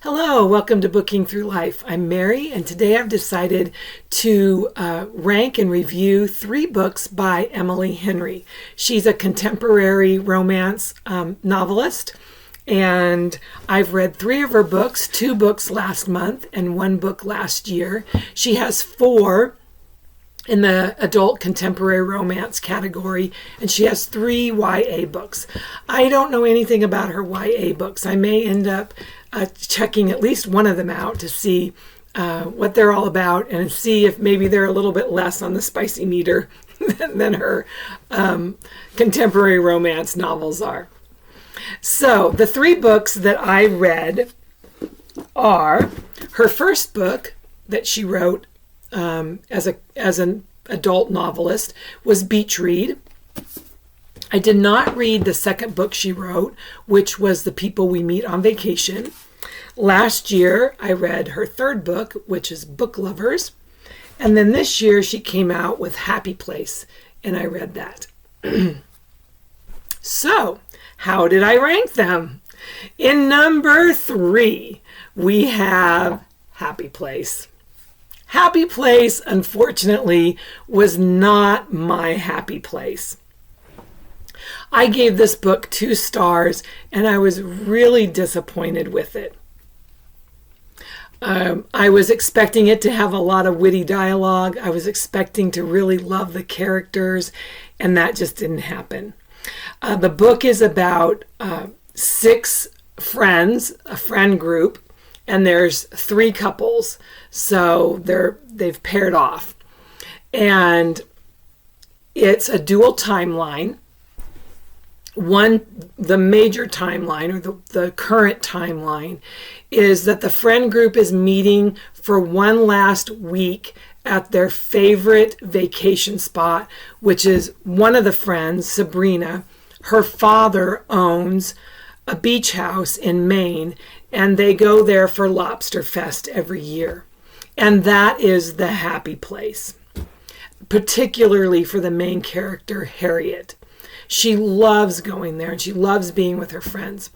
Hello, welcome to Booking Through Life. I'm Mary, and today I've decided to rank and review 3 books by Emily Henry. She's a contemporary romance novelist, and I've read 3 of her books, 2 books last month and 1 book last year. She has 4 in the adult contemporary romance category, and she has 3 YA books. I don't know anything about her YA books. I may end up checking at least one of them out to see what they're all about and see if maybe they're a little bit less on the spicy meter than her contemporary romance novels are. So the 3 books that I read are her first book that she wrote as an adult novelist was Beach Read. I did not read the second book she wrote, which was The People We Meet on Vacation. Last year, I read her third book, which is Book Lovers. And then this year, she came out with Happy Place, and I read that. So, how did I rank them? In number 3, we have Happy Place. Happy Place, unfortunately, was not my happy place. I gave this book 2 stars, and I was really disappointed with it. I was expecting it to have a lot of witty dialogue. I was expecting to really love the characters, and that just didn't happen. The book is about 6 friends, a friend group, and there's 3 couples, so they've paired off. And it's a dual timeline. The major timeline, or the current timeline, is that the friend group is meeting for one last week at their favorite vacation spot, which is one of the friends, Sabrina. Her father owns a beach house in Maine, and they go there for Lobster Fest every year. And that is the happy place, particularly for the main character, Harriet. She loves going there, and she loves being with her friends.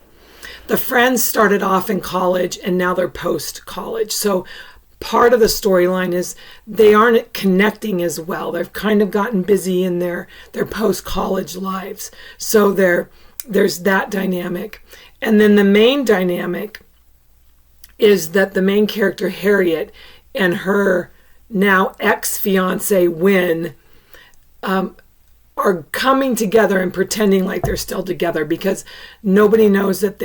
The friends started off in college, and now they're post-college. So part of the storyline is they aren't connecting as well. They've kind of gotten busy in their post-college lives. So there's that dynamic. And then the main dynamic is that the main character, Harriet, and her now ex-fiance, Wynn, are coming together and pretending like they're still together because nobody knows that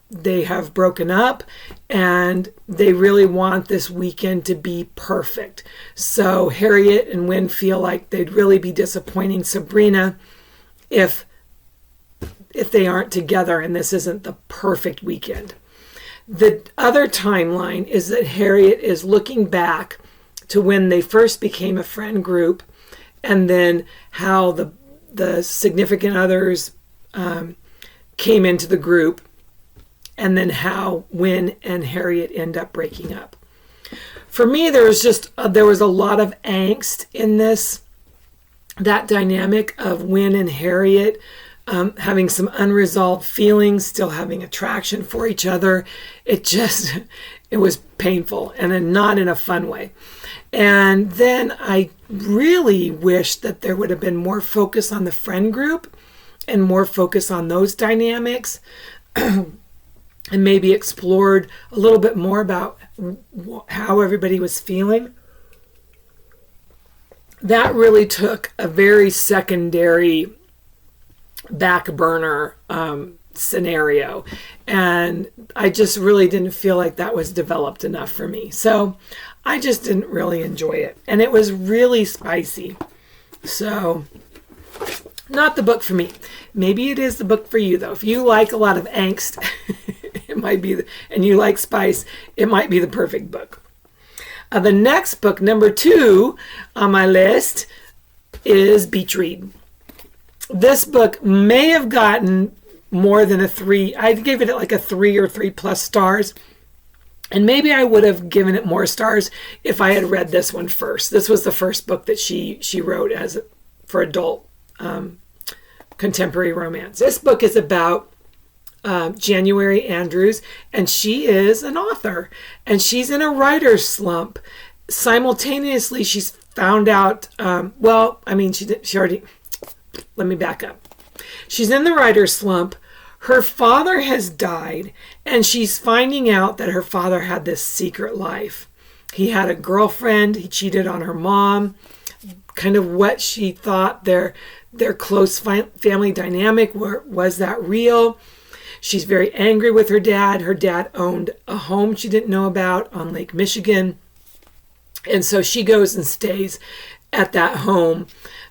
they have broken up, and they really want this weekend to be perfect. So Harriet and Wynn feel like they'd really be disappointing Sabrina if they aren't together and this isn't the perfect weekend. The other timeline is that Harriet is looking back to when they first became a friend group, and then how the significant others came into the group, and then how Wynn and Harriet end up breaking up. For me, there was a lot of angst in that dynamic of Wynn and Harriet having some unresolved feelings, still having attraction for each other. It was painful, and not in a fun way. And then I really wish that there would have been more focus on the friend group and more focus on those dynamics, and maybe explored a little bit more about how everybody was feeling. That really took a very secondary back burner scenario, and I just really didn't feel like that was developed enough for me. So I just didn't really enjoy it, and it was really spicy. So not the book for me. Maybe it is the book for you, though. If you like a lot of angst, it might be, and you like spice, it might be the perfect book. The next book, number 2 on my list, is Beach Read. This book may have gotten more than a 3. I'd give it like a 3 or 3+ stars. And maybe I would have given it more stars if I had read this one first. This was the first book that she wrote for adult contemporary romance. This book is about January Andrews, and she is an author, and she's in a writer's slump. Simultaneously, she's found out, she already, let me back up. She's in the writer's slump. Her father has died, and she's finding out that her father had this secret life. He had a girlfriend. He cheated on her mom. Kind of what she thought their close family dynamic was that real. She's very angry with her dad. Her dad owned a home she didn't know about on Lake Michigan. And so she goes and stays at that home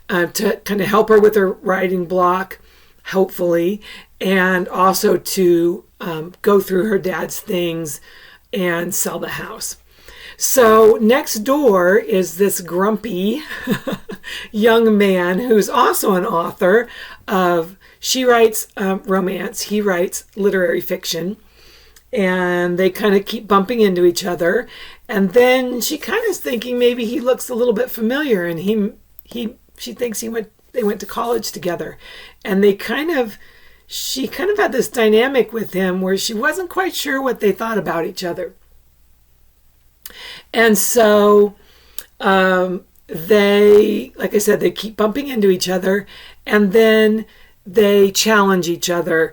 to kind of help her with her writing block, hopefully, and also to go through her dad's things and sell the house. So next door is this grumpy young man who's also an author of, she writes romance, he writes literary fiction, and they kind of keep bumping into each other. And then she kind of is thinking maybe he looks a little bit familiar, and she thinks they went to college together, and she kind of had this dynamic with him where she wasn't quite sure what they thought about each other. And so they, like I said, they keep bumping into each other, and then they challenge each other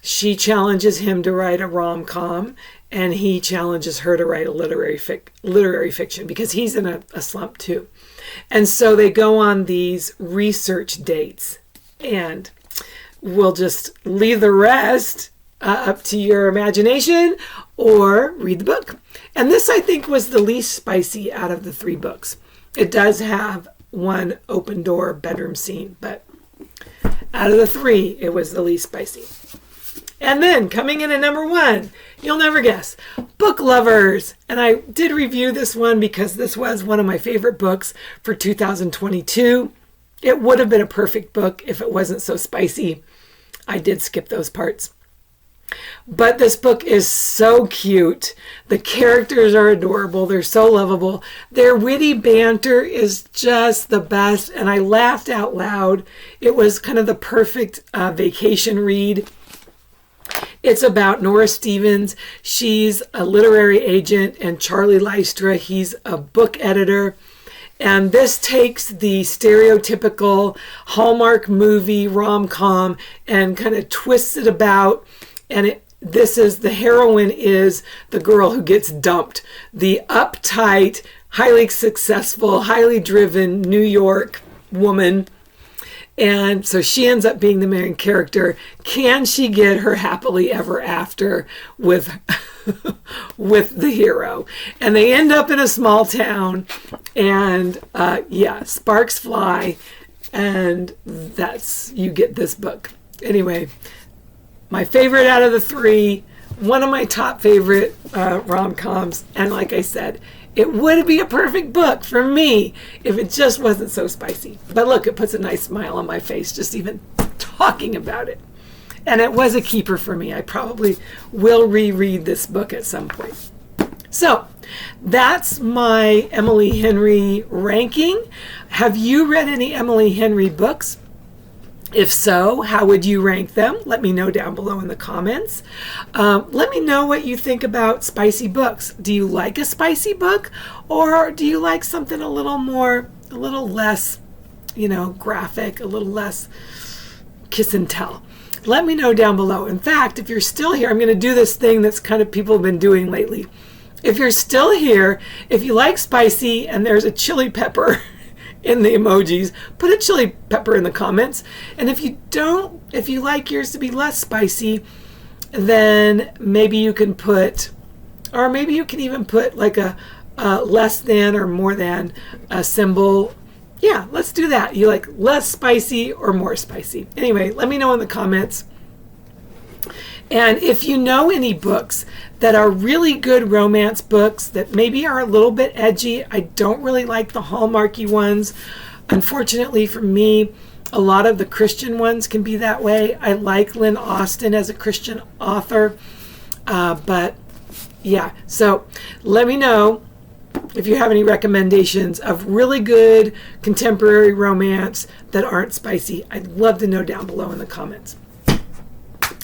she challenges him to write a rom-com, and he challenges her to write a literary fiction, because he's in a slump too. And so they go on these research dates, and we'll just leave the rest up to your imagination or read the book. And this, I think, was the least spicy out of the 3 books. It does have one open door bedroom scene, but out of the 3, it was the least spicy. And then coming in at number 1, you'll never guess, Book Lovers. And I did review this one because this was one of my favorite books for 2022. It would have been a perfect book if it wasn't so spicy. I did skip those parts. But this book is so cute. The characters are adorable. They're so lovable. Their witty banter is just the best. And I laughed out loud. It was kind of the perfect vacation read. It's about Nora Stevens. She's a literary agent, and Charlie Lystra, he's a book editor. And this takes the stereotypical Hallmark movie rom-com and kind of twists it about. And the heroine is the girl who gets dumped, the uptight, highly successful, highly driven New York woman. And so she ends up being the main character. Can she get her happily ever after with the hero? And they end up in a small town, and sparks fly, and you get this book. Anyway, my favorite out of the 3, one of my top favorite rom-coms, and like I said, it would be a perfect book for me if it just wasn't so spicy. But look, it puts a nice smile on my face just even talking about it. And it was a keeper for me. I probably will reread this book at some point. So that's my Emily Henry ranking. Have you read any Emily Henry books? If so, how would you rank them? Let me know down below in the comments. Let me know what you think about spicy books. Do you like a spicy book, or do you like something a little less, graphic, a little less kiss and tell? Let me know down below. In fact, if you're still here, I'm going to do this thing that's kind of people have been doing lately. If you're still here, if you like spicy and there's a chili pepper in the emojis, put a chili pepper in the comments. And if you don't, if you like yours to be less spicy, then maybe you can put, or maybe you can even put like a less than or more than a symbol. Yeah, let's do that. You like less spicy or more spicy? Anyway, let me know in the comments. And if you know any books that are really good romance books that maybe are a little bit edgy, I don't really like the Hallmarky ones. Unfortunately for me, a lot of the Christian ones can be that way. I like Lynn Austen as a Christian author. But yeah, so let me know if you have any recommendations of really good contemporary romance that aren't spicy. I'd love to know down below in the comments.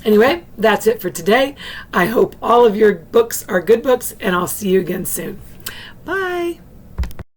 Anyway, that's it for today. I hope all of your books are good books, and I'll see you again soon. Bye.